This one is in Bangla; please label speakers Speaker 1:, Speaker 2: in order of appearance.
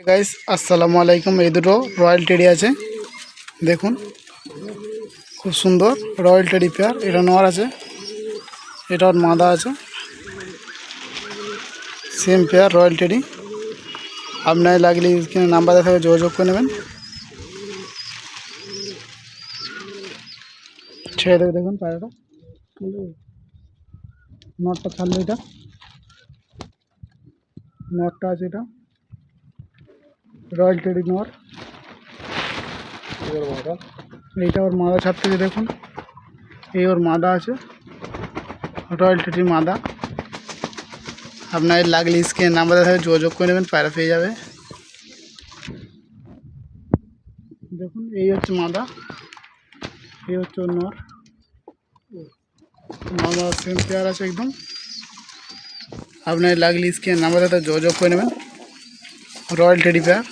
Speaker 1: গাইস আসসালামু আলাইকুম। এই দুটো রয়্যাল টেডি আছে, দেখুন খুব সুন্দর রয়্যাল টেডি পেয়ার। এটা নর আছে, এটা ওর মাদা আছে, সেম পেয়ার রয়্যাল টেডি। আপনার লাগলে স্ক্রিনে নাম্বার দেখা যোগাযোগ করে নেবেন। ছেড়ে দেবে, দেখুন পায়রাটা, নটটা ছাড়লো, এটা নটটা আছে, এটা রয়্যাল টেডি নর। এইটা ওর মাদা ছাড়তেছে, দেখুন এই ওর মাদা আছে, রয়্যাল টেডির মাদা। আপনার লাগলে স্ক্রিনে নাম্বার দেখা যোগাযোগ করে নেবেন, পায়রা পেয়ে যাবে। দেখুন এই হচ্ছে মাদা, এই হচ্ছে ওর নর। মাদা সেম পেয়ার আছে একদম। আপনার লাগলে স্ক্রিনে নাম্বার দেখা যোগাযোগ করে নেবেন, রয়্যাল টেডি পেয়ার।